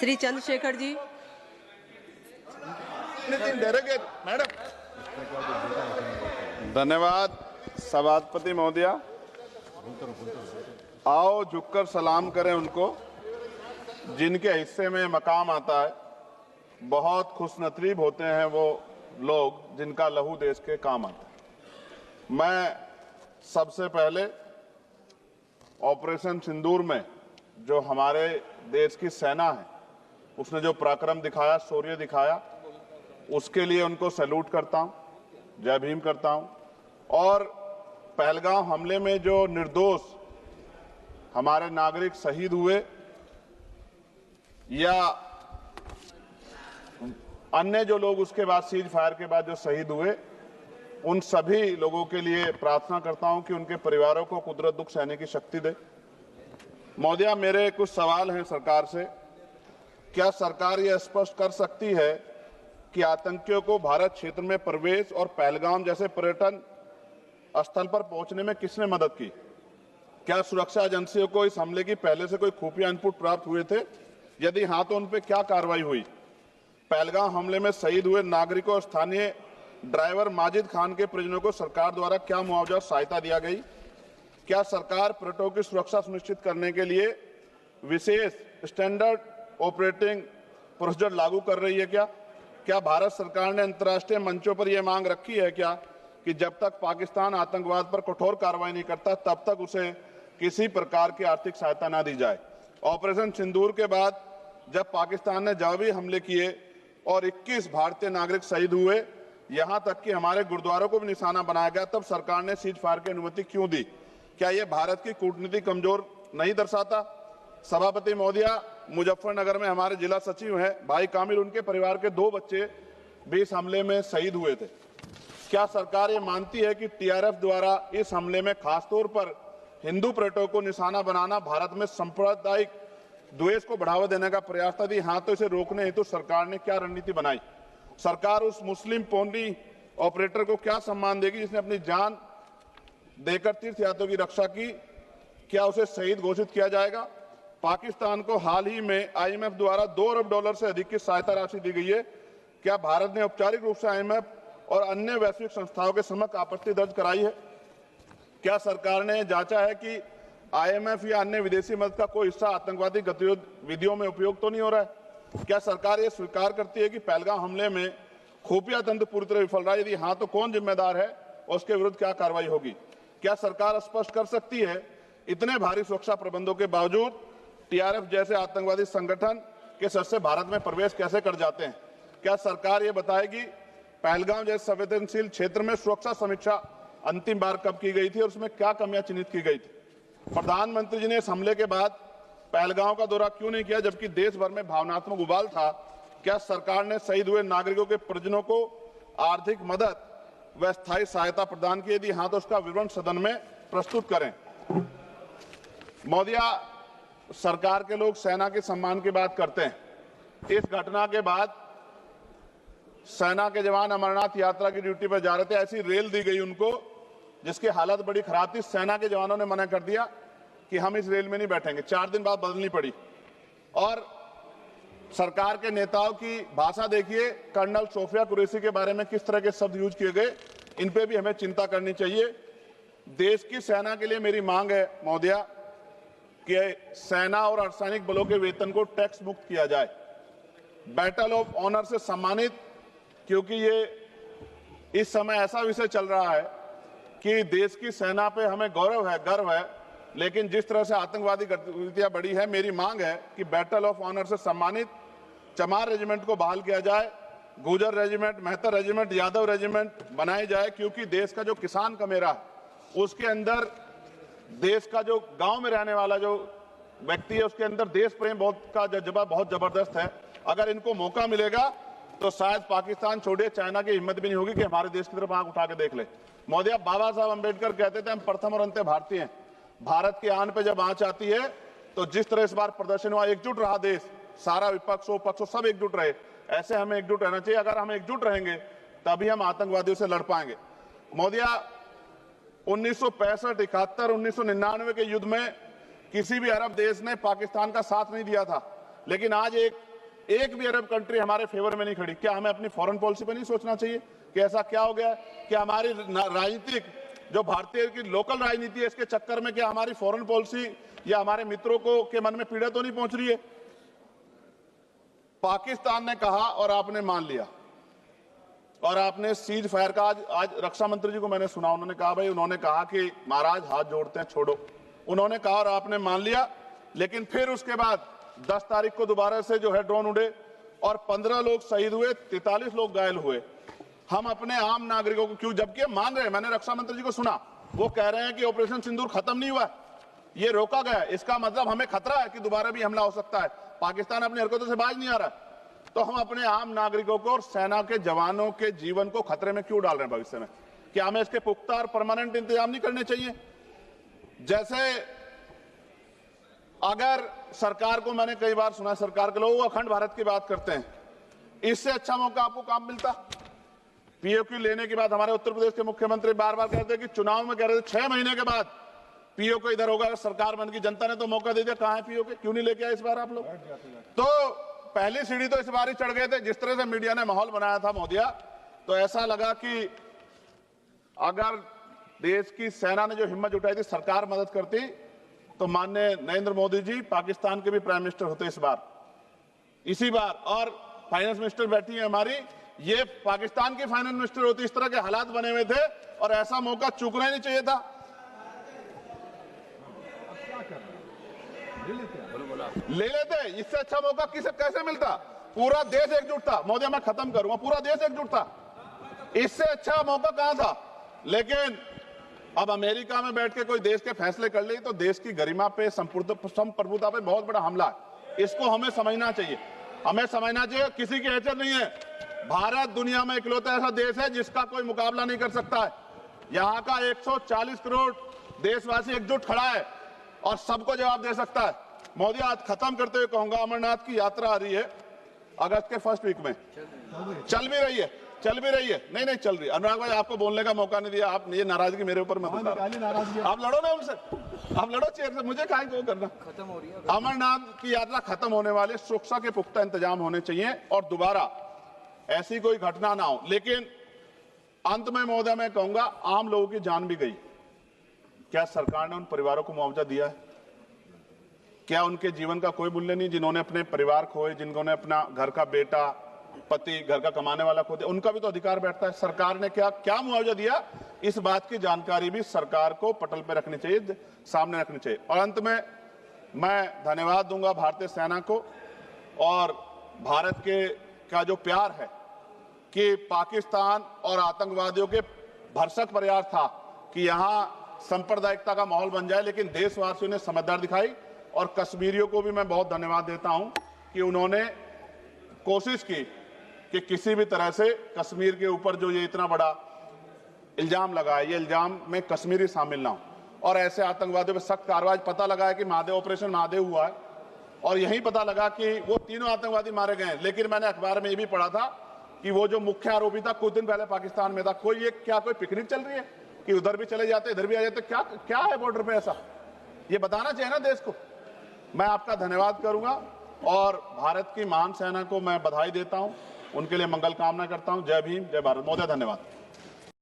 Shri Chandrashekhar ji. Madam धन्यवाद सभापति महोदया। आओ झुककर सलाम करें उनको जिनके हिस्से में मकाम आता है। बहुत खुशनसीब होते हैं वो लोग जिनका लहू देश के काम आता है। मैं सबसे पहले ऑपरेशन सिंदूर में जो हमारे देश की सेना है उसने जो पराक्रम दिखाया, शौर्य दिखाया, उसके लिए उनको सैल्यूट करता हूं, जय भीम करता हूं। और पहलगाम हमले में जो निर्दोष हमारे नागरिक शहीद हुए या अन्य जो लोग उसके बाद सीज फायर के बाद जो शहीद हुए, उन सभी लोगों के लिए प्रार्थना करता हूं कि उनके परिवारों को कुदरत दुख सहने की शक्ति दे। महोदया, मेरे कुछ सवाल हैं सरकार से। क्या सरकार यह स्पष्ट कर सकती है कि आतंकियों को भारत क्षेत्र में प्रवेश और पहलगाम जैसे पर्यटन स्थल पर पहुंचने में किसने मदद की? क्या सुरक्षा एजेंसियों को इस हमले की पहले से कोई खुफिया इनपुट प्राप्त हुए थे? यदि हां तो उन पर क्या कार्रवाई हुई? पहलगाम हमले में शहीद हुए नागरिकों और स्थानीय ड्राइवर माजिद खान के परिजनों को सरकार द्वारा क्या मुआवजा और सहायता दिया गई? क्या सरकार पर्यटकों की सुरक्षा सुनिश्चित करने के लिए विशेष स्टैंडर्ड ऑपरेटिंग प्रोसीजर लागू कर रही है? क्या भारत सरकार ने अंतर्राष्ट्रीय मंचों पर यह मांग रखी है कि जब तक पाकिस्तान आतंकवाद पर कठोर कार्रवाई नहीं करता तब तक उसे किसी प्रकार की आर्थिक सहायता न दी जाए? ऑपरेशन सिंदूर के बाद जब पाकिस्तान ने जवाबी हमले किए और 21 भारतीय नागरिक शहीद हुए, यहां तक कि हमारे गुरुद्वारों को भी निशाना बनाया गया, तब सरकार ने सीज फायर की अनुमति क्यों दी? क्या यह भारत की कूटनीति कमजोर नहीं दर्शाता? सभापति महोदया, मुजफ्फरनगर में हमारे जिला सचिव हैं भाई कामिल, उनके परिवार के 2 बच्चे भी इस हमले में शहीद हुए थे। क्या सरकार ये मानती है कि टीआरएफ द्वारा इस हमले में खासतौर पर हिंदू पर्यटकों को निशाना बनाना भारत में सांप्रदायिक द्वेष को बढ़ावा देने का प्रयास था? यदि हां तो इसे रोकने हेतु सरकार ने क्या रणनीति बनाई? सरकार उस मुस्लिम पोनी ऑपरेटर को क्या सम्मान देगी जिसने अपनी जान देकर तीर्थयात्रियों की रक्षा की? क्या उसे शहीद घोषित किया जाएगा? पाकिस्तान को हाल ही में आईएमएफ द्वारा $2 अरब से अधिक की सहायता राशि दी गई है। क्या भारत ने औपचारिक रूप से आईएमएफ और अन्य वैश्विक संस्थाओं के समक्ष आपत्ति दर्ज कराई है? क्या सरकार ने जांचा है कि आईएमएफ या अन्य विदेशी मदद का कोई हिस्सा आतंकवादी गतिविधियों में उपयोग तो नहीं हो रहा है? क्या सरकार ये स्वीकार करती है कि पहलगाम हमले में खुफिया तंत्र पूरी तरह विफल रहा है? यदि हाँ तो कौन जिम्मेदार है और उसके विरुद्ध क्या कार्रवाई होगी? क्या सरकार स्पष्ट कर सकती है इतने भारी सुरक्षा प्रबंधों के बावजूद टीआरएफ जैसे आतंकवादी संगठन के सदस्य भारत में प्रवेश कैसे कर जाते हैं? क्या सरकार ये बताएगी पहलगाम जैसे संवेदनशील क्षेत्र में सुरक्षा समीक्षा अंतिम बार कब की गई थी और उसमें क्या कमियां चिन्हित की गई थी? प्रधानमंत्री जी ने इस हमले के बाद पहलगाम का दौरा क्यों नहीं किया जबकि देश भर में भावनात्मक उबाल था? क्या सरकार ने शहीद हुए नागरिकों के परिजनों को आर्थिक मदद व स्थायी सहायता प्रदान की? यदि हाँ तो उसका विवरण सदन में प्रस्तुत करें। महोदया, सरकार के लोग सेना के सम्मान की बात करते हैं। इस घटना के बाद सेना के जवान अमरनाथ यात्रा की ड्यूटी पर जा रहे थे, ऐसी रेल दी गई उनको जिसकी हालत बड़ी खराब थी। सेना के जवानों ने मना कर दिया कि हम इस रेल में नहीं बैठेंगे। 4 दिन बाद बदलनी पड़ी। और सरकार के नेताओं की भाषा देखिए, कर्नल सोफिया कुरैशी के बारे में किस तरह के शब्द यूज किए गए, इन पे भी हमें चिंता करनी चाहिए। देश की सेना के लिए मेरी मांग है महोदया कि सेना और अर्धसैनिक बलों के वेतन को टैक्स मुक्त किया जाए, बैटल ऑफ ऑनर से सम्मानित, क्योंकि ये इस समय ऐसा विषय चल रहा है कि देश की सेना पे हमें गौरव है, गर्व है, लेकिन जिस तरह से आतंकवादी गतिविधियां बढ़ी है, मेरी मांग है कि बैटल ऑफ ऑनर से सम्मानित चमार रेजिमेंट को बहाल किया जाए, Gurjar regiment, Mehtar regiment, Yadav regiment बनाई जाए, क्योंकि देश का जो किसान का मेरा उसके अंदर देश का जो गांव में रहने वाला जो व्यक्ति है उसके अंदर देश प्रेम का जज्बा बहुत जबरदस्त है। अगर इनको मौका मिलेगा तो शायद पाकिस्तान छोड़िए, चाइना की हिम्मत भी नहीं होगी कि हमारे देश की तरफ आंख उठा के देख ले। महोदया, बाबा साहब अंबेडकर कहते थे हम प्रथम और अंत्य भारतीय हैं। भारत की आन पे जब आंच आती है तो जिस तरह इस बार प्रदर्शन हुआ, एकजुट रहा देश, सारा विपक्ष हो पक्ष हो सब एकजुट रहे, ऐसे हमें एकजुट रहना चाहिए। अगर हम एकजुट रहेंगे तभी हम आतंकवादियों से लड़ पाएंगे। महोदया, 1965, 71, 1999 के युद्ध में किसी भी अरब देश ने पाकिस्तान का साथ नहीं दिया था, लेकिन आज एक एक भी अरब कंट्री हमारे फेवर में नहीं खड़ी। क्या हमें अपनी फॉरेन पॉलिसी पर नहीं सोचना चाहिए कि ऐसा क्या हो गया कि हमारी राजनीतिक जो भारतीय की लोकल राजनीति है, इसके चक्कर में क्या हमारी फॉरेन पॉलिसी या हमारे मित्रों को के मन में पीड़ा तो नहीं पहुंच रही है? पाकिस्तान ने कहा और आपने मान लिया, और आपने सीज फायर का आज रक्षा मंत्री जी को मैंने सुना, उन्होंने कहा भाई, उन्होंने कहा कि महाराज हाथ जोड़ते हैं, छोड़ो, उन्होंने कहा और आपने मान लिया। लेकिन फिर उसके बाद 10 तारीख को दोबारा से जो है ड्रोन उड़े और 15 लोग शहीद हुए, 43 लोग घायल हुए। हम अपने आम नागरिकों को क्यों, जबकि मान रहे हैं, मैंने रक्षा मंत्री जी को सुना, वो कह रहे हैं कि ऑपरेशन सिंदूर खत्म नहीं हुआ, ये रोका गया, इसका मतलब हमें खतरा है कि दोबारा भी हमला हो सकता है, पाकिस्तान अपनी हरकतों से बाज नहीं आ रहा। तो हम अपने आम नागरिकों को और सेना के जवानों के जीवन को खतरे में क्यों डाल रहे हैं भविष्य में? क्या हमें इसके पुख्ता और परमानेंट इंतजाम नहीं करने चाहिए? जैसे अगर सरकार को, मैंने कई बार सुना सरकार के लोग अखंड भारत की बात करते हैं, इससे अच्छा मौका आपको काम मिलता। पीओक्यू लेने के बाद हमारे उत्तर प्रदेश के मुख्यमंत्री बार बार कहते हैं कि चुनाव में कह रहे थे 6 महीने के बाद पीओक्यू इधर होगा, अगर सरकार बन की, जनता ने तो मौका दे दिया, कहां है पीओक्यू? क्यों नहीं लेके आए इस बार आप लोग? तो पहली सीढ़ी तो इस बार ही चढ़ गए थे। जिस तरह से मीडिया ने माहौल बनाया था मोदिया, तो ऐसा लगा कि अगर देश की सेना ने जो हिम्मत जुटाई थी, सरकार मदद करती, तो माननीय नरेंद्र मोदी जी पाकिस्तान के भी प्राइम मिनिस्टर होते इस बार, इसी बार, और फाइनेंस मिनिस्टर बैठी है हमारी, ये पाकिस्तान की फाइनेंस मिनिस्टर होती। इस तरह के हालात बने हुए थे और ऐसा मौका चूकना ही नहीं चाहिए था। ले लेते, इससे अच्छा मौका किसे कैसे मिलता? पूरा देश एकजुट था। मोदी, मैं खत्म करूंगा, पूरा देश एकजुट था, इससे अच्छा मौका कहां था? लेकिन अब अमेरिका में बैठ के कोई देश के फैसले कर ले तो देश की गरिमा पे, संप्रभुता पे बहुत बड़ा हमला है। इसको हमें समझना चाहिए, हमें समझना चाहिए किसी की हैसियत नहीं है। भारत दुनिया में इकलौता ऐसा देश है जिसका कोई मुकाबला नहीं कर सकता है। यहाँ का 140 करोड़ देशवासी एकजुट खड़ा है और सबको जवाब दे सकता है। मोदी, आज खत्म करते हुए कहूंगा, अमरनाथ की यात्रा आ रही है अगस्त के फर्स्ट वीक में, चल भी रही है, नहीं चल रही। अनुराग भाई, आपको बोलने का मौका नहीं दिया, आप ये नाराजगी मेरे ऊपर मत उतारो, आप लड़ो ना उनसे, आप लड़ो चेयर से, मुझे काहे को करना। खत्म हो रही है अमरनाथ की यात्रा, खत्म होने वाले, सुरक्षा के पुख्ता इंतजाम होने चाहिए और दोबारा ऐसी कोई घटना ना हो। लेकिन अंत में महोदय मैं कहूंगा, आम लोगों की जान भी गई, क्या सरकार ने उन परिवारों को मुआवजा दिया है? क्या उनके जीवन का कोई मूल्य नहीं? जिन्होंने अपने परिवार खोए, जिन्होंने अपना घर का बेटा, पति, घर का कमाने वाला खो दिया, उनका भी तो अधिकार बैठता है। सरकार ने क्या मुआवजा दिया, इस बात की जानकारी भी सरकार को पटल पर रखनी चाहिए, सामने रखनी चाहिए। और अंत में मैं धन्यवाद दूंगा भारतीय सेना को और भारत के का जो प्यार है कि पाकिस्तान और आतंकवादियों के भरसक प्रयास था कि यहां सांप्रदायिकता का माहौल बन जाए, लेकिन देशवासियों ने समझदारी दिखाई। और कश्मीरियों को भी मैं बहुत धन्यवाद देता हूं कि उन्होंने कोशिश की कि किसी भी तरह से कश्मीर के ऊपर जो ये इतना बड़ा इल्जाम लगा है, ये इल्जाम में कश्मीरी शामिल ना हो और ऐसे आतंकवादियों पर सख्त कार्रवाई। पता लगा है कि महादेव, ऑपरेशन महादेव हुआ है और यही पता लगा कि वो तीनों आतंकवादी मारे गए हैं। लेकिन मैंने अखबार में ये भी पढ़ा था कि वो जो मुख्य आरोपी था कुछ दिन पहले पाकिस्तान में था। कोई पिकनिक चल रही है कि उधर भी चले जाते, इधर भी आ जाते? क्या है बॉर्डर पे ऐसा? ये बताना चाहिए ना देश को। मैं आपका धन्यवाद करूंगा और भारत की महान सेना को मैं बधाई देता हूं, उनके लिए मंगल कामना करता हूं। जय भीम, जय भारत। महोदय धन्यवाद।